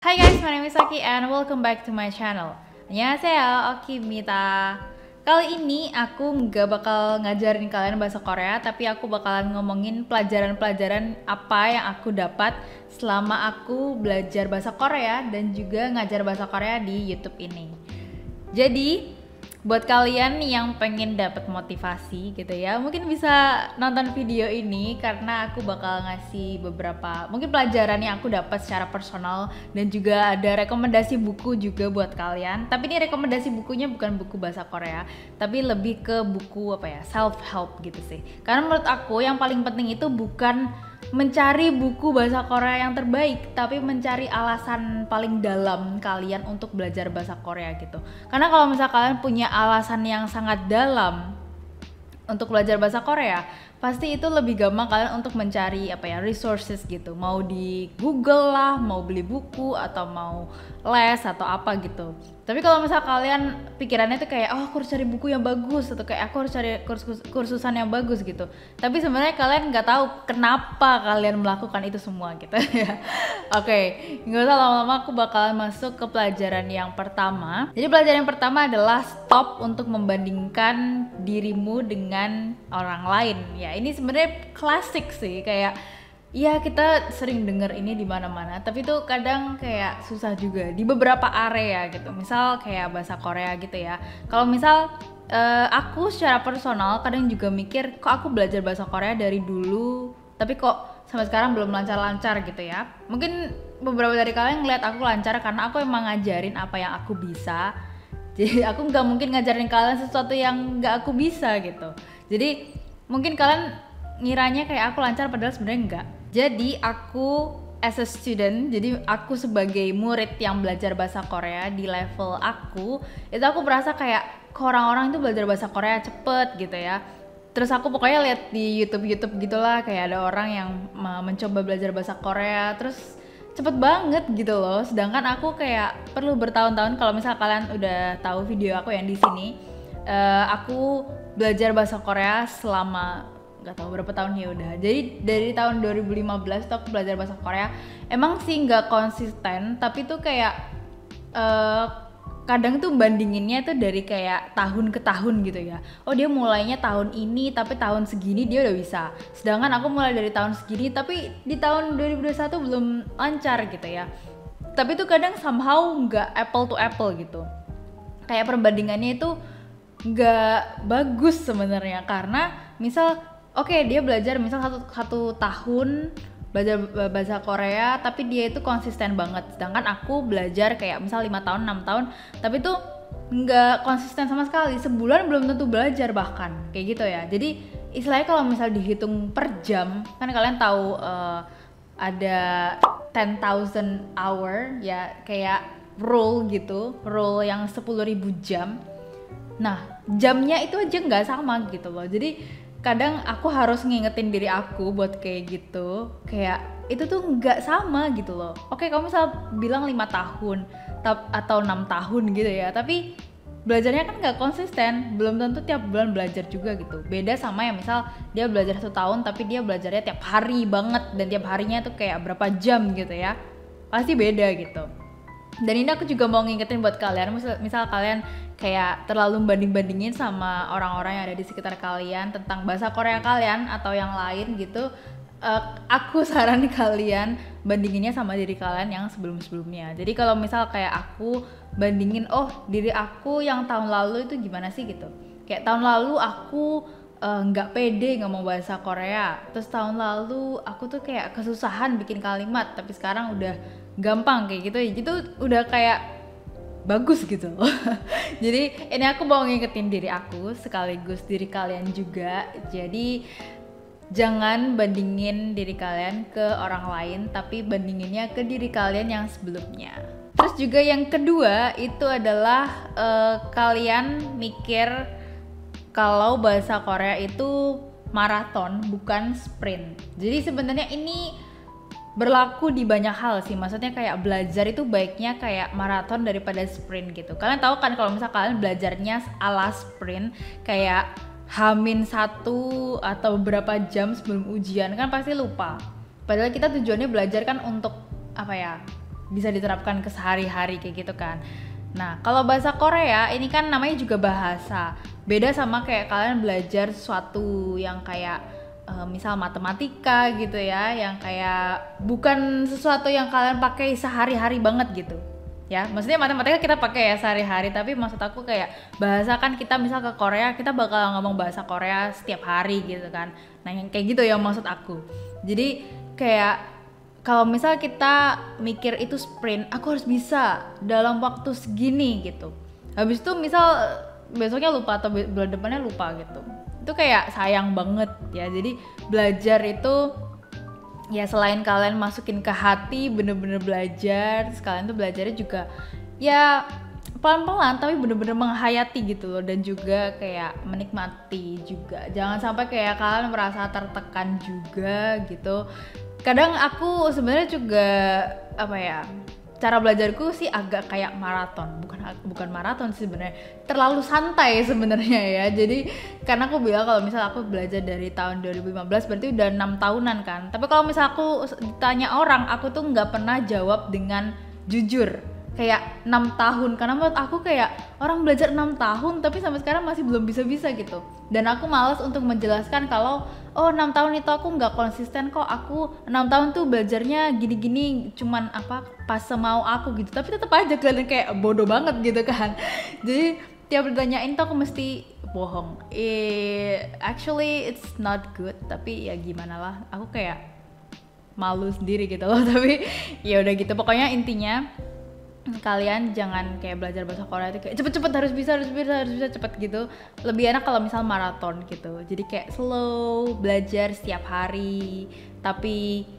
Hi guys, my name is Aki and welcome back to my channel. Annyeonghaseyo, Oki Mita. Kali ini aku nggak bakal ngajarin kalian bahasa Korea, tapi aku bakalan ngomongin pelajaran-pelajaran apa yang aku dapat selama aku belajar bahasa Korea dan juga ngajar bahasa Korea di YouTube ini. Jadi, buat kalian yang pengen dapat motivasi gitu ya, mungkin bisa nonton video ini karena aku bakal ngasih beberapa mungkin pelajaran yang aku dapat secara personal dan juga ada rekomendasi buku juga buat kalian. Tapi ini rekomendasi bukunya bukan buku bahasa Korea, tapi lebih ke buku self help gitu sih. Karena menurut aku yang paling penting itu bukan mencari buku bahasa Korea yang terbaik, tapi mencari alasan paling dalam kalian untuk belajar bahasa Korea gitu. Karena kalau misalnya kalian punya alasan yang sangat dalam untuk belajar bahasa Korea, pasti itu lebih gampang kalian untuk mencari resources gitu. Mau di Google lah, mau beli buku atau mau les atau apa gitu. Tapi kalau misal kalian pikirannya tuh kayak aku harus cari buku yang bagus atau kayak aku harus cari kursusan yang bagus gitu. Tapi sebenarnya kalian nggak tahu kenapa kalian melakukan itu semua gitu ya. Oke, nggak usah lama-lama, aku bakalan masuk ke pelajaran yang pertama. Jadi pelajaran yang pertama adalah stop untuk membandingkan dirimu dengan orang lain. Ya, ini sebenarnya klasik sih, kayak ya kita sering dengar ini di mana-mana, tapi tuh kadang kayak susah juga di beberapa area gitu. Misal kayak bahasa Korea gitu ya. Kalau misal aku secara personal kadang juga mikir, kok aku belajar bahasa Korea dari dulu, tapi kok sampai sekarang belum lancar-lancar gitu ya. Mungkin beberapa dari kalian ngeliat aku lancar karena aku emang ngajarin apa yang aku bisa. Jadi aku nggak mungkin ngajarin kalian sesuatu yang nggak aku bisa gitu. Jadi mungkin kalian ngiranya kayak aku lancar padahal sebenarnya enggak. Jadi aku as a student, jadi aku sebagai murid yang belajar bahasa Korea di level aku, itu aku berasa kayak kok orang-orang itu belajar bahasa Korea cepet gitu ya. Terus aku pokoknya lihat di YouTube gitulah, kayak ada orang yang mencoba belajar bahasa Korea terus cepet banget gitu loh. Sedangkan aku kayak perlu bertahun-tahun. Kalau misal kalian udah tahu video aku yang di sini, aku belajar bahasa Korea selama nggak tahu berapa tahun ya udah. Jadi dari tahun 2015 tuh aku belajar bahasa Korea. Emang sih nggak konsisten, tapi tuh kayak kadang tuh bandinginnya tuh dari kayak tahun ke tahun gitu ya. Oh dia mulainya tahun ini tapi tahun segini dia udah bisa. Sedangkan aku mulai dari tahun segini tapi di tahun 2021 belum lancar gitu ya. Tapi tuh kadang somehow nggak apple to apple gitu. Kayak perbandingannya itu nggak bagus sebenarnya, karena misal dia belajar misal satu tahun belajar bahasa Korea tapi dia itu konsisten banget, sedangkan aku belajar kayak misal 5 tahun 6 tahun tapi tuh nggak konsisten sama sekali, sebulan belum tentu belajar bahkan kayak gitu ya. Jadi istilahnya kalau misal dihitung per jam, kan kalian tahu ada 10,000 hour ya, kayak rule gitu, rule yang 10.000 jam. Nah jamnya itu aja nggak sama gitu loh. Jadi kadang aku harus ngingetin diri aku buat kayak gitu, kayak itu tuh nggak sama gitu loh. Oke, kamu misal bilang 5 tahun atau 6 tahun gitu ya, tapi belajarnya kan nggak konsisten, belum tentu tiap bulan belajar juga gitu. Beda sama yang misal dia belajar 1 tahun tapi dia belajarnya tiap hari banget dan tiap harinya tuh kayak berapa jam gitu ya, pasti beda gitu. Dan ini aku juga mau ngingetin buat kalian, misal kalian kayak terlalu banding-bandingin sama orang-orang yang ada di sekitar kalian tentang bahasa Korea kalian atau yang lain gitu, aku saranin kalian bandinginnya sama diri kalian yang sebelum-sebelumnya. Jadi kalau misal kayak aku bandingin, diri aku yang tahun lalu itu gimana sih gitu. Kayak tahun lalu aku nggak pede ngomong bahasa Korea, terus tahun lalu aku tuh kayak kesusahan bikin kalimat, tapi sekarang udah gampang kayak gitu. Itu udah kayak bagus gitu loh. Jadi ini aku mau ngingetin diri aku sekaligus diri kalian juga. Jadi jangan bandingin diri kalian ke orang lain, tapi bandinginnya ke diri kalian yang sebelumnya. Terus juga yang kedua itu adalah kalian mikir kalau bahasa Korea itu maraton bukan sprint. Jadi sebenarnya ini berlaku di banyak hal sih, maksudnya kayak belajar itu baiknya kayak maraton daripada sprint gitu. Kalian tahu kan kalau misal kalian belajarnya ala sprint kayak H-1 atau beberapa jam sebelum ujian kan pasti lupa. Padahal kita tujuannya belajar kan untuk bisa diterapkan ke sehari-hari kayak gitu kan. Nah, kalau bahasa Korea ini kan namanya juga bahasa. Beda sama kayak kalian belajar sesuatu yang kayak misal matematika gitu ya, yang kayak bukan sesuatu yang kalian pakai sehari-hari banget gitu. Ya, maksudnya matematika kita pakai ya sehari-hari, tapi maksud aku kayak bahasa kan kita misal ke Korea, kita bakal ngomong bahasa Korea setiap hari gitu kan. Nah, yang kayak gitu yang maksud aku. Jadi kayak kalau misal kita mikir itu sprint, aku harus bisa dalam waktu segini gitu. Habis itu misal besoknya lupa atau bulan depannya lupa gitu. Itu kayak sayang banget ya. Jadi belajar itu ya selain kalian masukin ke hati, bener-bener belajar, sekalian tuh belajarnya juga ya pelan-pelan tapi bener-bener menghayati gitu loh, dan juga kayak menikmati juga. Jangan sampai kayak kalian merasa tertekan juga gitu. Kadang aku sebenarnya juga apa ya, cara belajarku sih agak kayak maraton, bukan maraton sih sebenarnya, terlalu santai sebenarnya ya. Jadi karena aku bilang kalau misal aku belajar dari tahun 2015 berarti udah 6 tahunan kan. Tapi kalau misal aku ditanya orang, aku tuh nggak pernah jawab dengan jujur kayak 6 tahun, karena menurut aku kayak orang belajar 6 tahun tapi sampai sekarang masih belum bisa-bisa gitu. Dan aku malas untuk menjelaskan kalau oh 6 tahun itu aku nggak konsisten kok, aku 6 tahun tuh belajarnya gini-gini cuman apa pas semau aku gitu, tapi tetap aja kelihatan kayak bodoh banget gitu kan. Jadi tiap ditanyain tuh aku mesti bohong. Actually it's not good, tapi ya gimana lah, aku kayak malu sendiri gitu loh. Tapi ya udah gitu, pokoknya intinya kalian jangan kayak belajar bahasa Korea itu kayak cepet-cepet harus bisa cepet gitu. Lebih enak kalau misal maraton gitu, jadi kayak slow belajar setiap hari tapi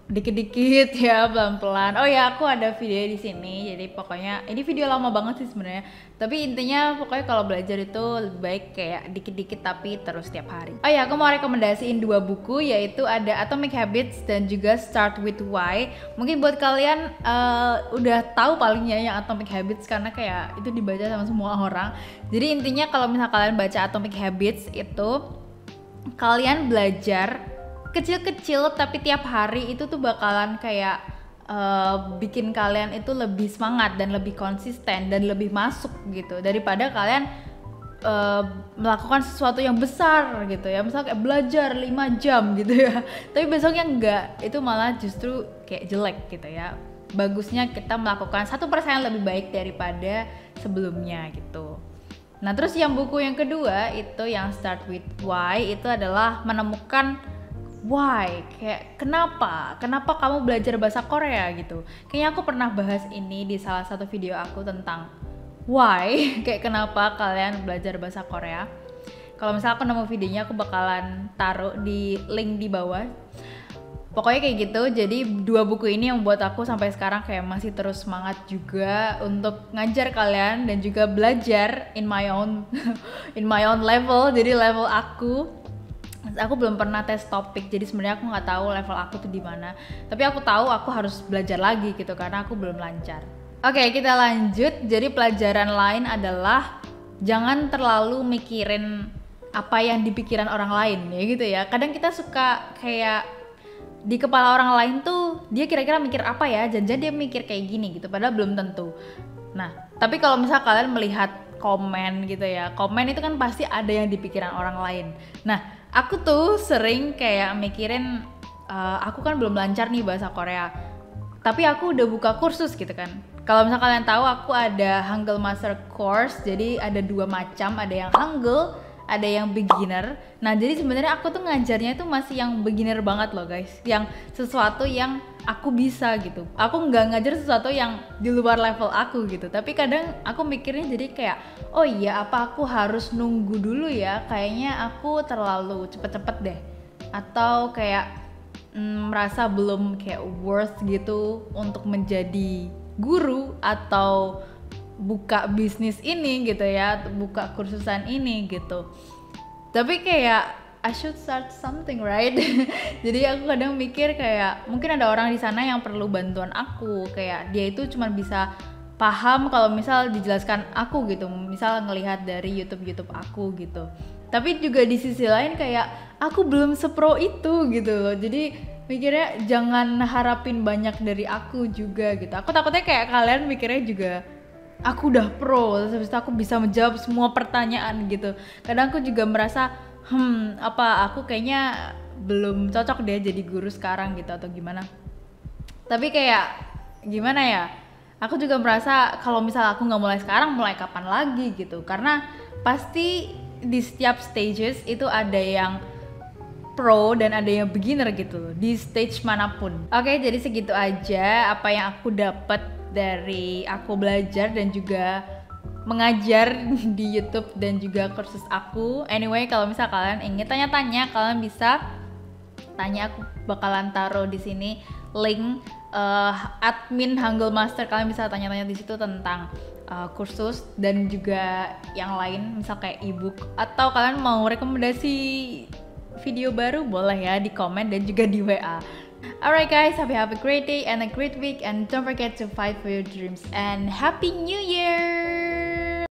dikit-dikit ya, pelan-pelan. Oh ya, aku ada video di sini. Jadi pokoknya ini video lama banget sih sebenarnya. Tapi intinya pokoknya kalau belajar itu lebih baik kayak dikit-dikit tapi terus setiap hari. Oh ya, aku mau rekomendasiin 2 buku, yaitu ada Atomic Habits dan juga Start with Why. Mungkin buat kalian udah tahu palingnya yang Atomic Habits karena kayak itu dibaca sama semua orang. Jadi intinya kalau misal kalian baca Atomic Habits itu kalian belajar kecil-kecil tapi tiap hari itu tuh bakalan kayak bikin kalian itu lebih semangat dan lebih konsisten dan lebih masuk gitu, daripada kalian melakukan sesuatu yang besar gitu ya, misalnya kayak belajar 5 jam gitu ya tapi besoknya enggak, itu malah justru kayak jelek gitu ya. Bagusnya kita melakukan 1% lebih baik daripada sebelumnya gitu. Nah terus yang buku yang kedua itu yang Start with Why, itu adalah menemukan why, kayak kenapa kamu belajar bahasa Korea gitu. Kayaknya aku pernah bahas ini di salah satu video aku tentang why, kayak kenapa kalian belajar bahasa Korea. Kalau misalnya aku nemu videonya, aku bakalan taruh di link di bawah. Pokoknya kayak gitu. Jadi 2 buku ini yang buat aku sampai sekarang kayak masih terus semangat juga untuk ngajar kalian dan juga belajar in my own level. Jadi level aku belum pernah tes topik, jadi sebenarnya aku nggak tahu level aku tuh di mana. Tapi aku tahu aku harus belajar lagi gitu karena aku belum lancar. Oke, kita lanjut. Jadi pelajaran lain adalah jangan terlalu mikirin apa yang di pikiran orang lain ya gitu ya. Kadang kita suka kayak di kepala orang lain tuh dia kira-kira mikir apa ya, jangan dia mikir kayak gini gitu, padahal belum tentu. Nah, tapi kalau misal kalian melihat komen gitu ya, komen itu kan pasti ada yang di pikiran orang lain. Nah, aku tuh sering kayak mikirin aku kan belum lancar nih bahasa Korea, tapi aku udah buka kursus gitu kan. Kalau misal kalian tahu, aku ada Hangul Master Course, jadi ada 2 macam, ada yang Hangul, ada yang beginner. Nah jadi sebenarnya aku tuh ngajarnya itu masih yang beginner banget loh guys, yang sesuatu yang aku bisa gitu. Aku nggak ngajar sesuatu yang di luar level aku gitu. Tapi kadang aku mikirnya jadi kayak, oh iya apa aku harus nunggu dulu ya, kayaknya aku terlalu cepet-cepet deh, atau kayak merasa belum kayak worth gitu untuk menjadi guru atau buka bisnis ini gitu ya, buka kursusan ini gitu. Tapi kayak I should start something, right? Jadi aku kadang mikir kayak mungkin ada orang di sana yang perlu bantuan aku, kayak dia itu cuma bisa paham kalau misal dijelaskan aku gitu, misal ngelihat dari YouTube aku gitu. Tapi juga di sisi lain kayak aku belum sepro itu gitu loh. Jadi mikirnya jangan harapin banyak dari aku juga gitu. Aku takutnya kayak kalian mikirnya juga aku udah pro, terus habis itu aku bisa menjawab semua pertanyaan gitu. Kadang aku juga merasa apa aku kayaknya belum cocok deh jadi guru sekarang gitu atau gimana. Tapi kayak gimana ya, aku juga merasa kalau misal aku nggak mulai sekarang, mulai kapan lagi gitu. Karena pasti di setiap stages itu ada yang pro dan ada yang beginner gitu di stage manapun. Oke, jadi segitu aja apa yang aku dapat dari aku belajar dan juga mengajar di YouTube dan juga kursus aku. Anyway, kalau misal kalian ingin tanya-tanya, kalian bisa tanya, aku bakalan taruh di sini link admin Hangul Master. Kalian bisa tanya-tanya di situ tentang kursus dan juga yang lain, misal kayak ebook, atau kalian mau rekomendasi video baru boleh ya di komen dan juga di WA. Alright guys, have a great day and a great week, and don't forget to fight for your dreams and Happy New Year!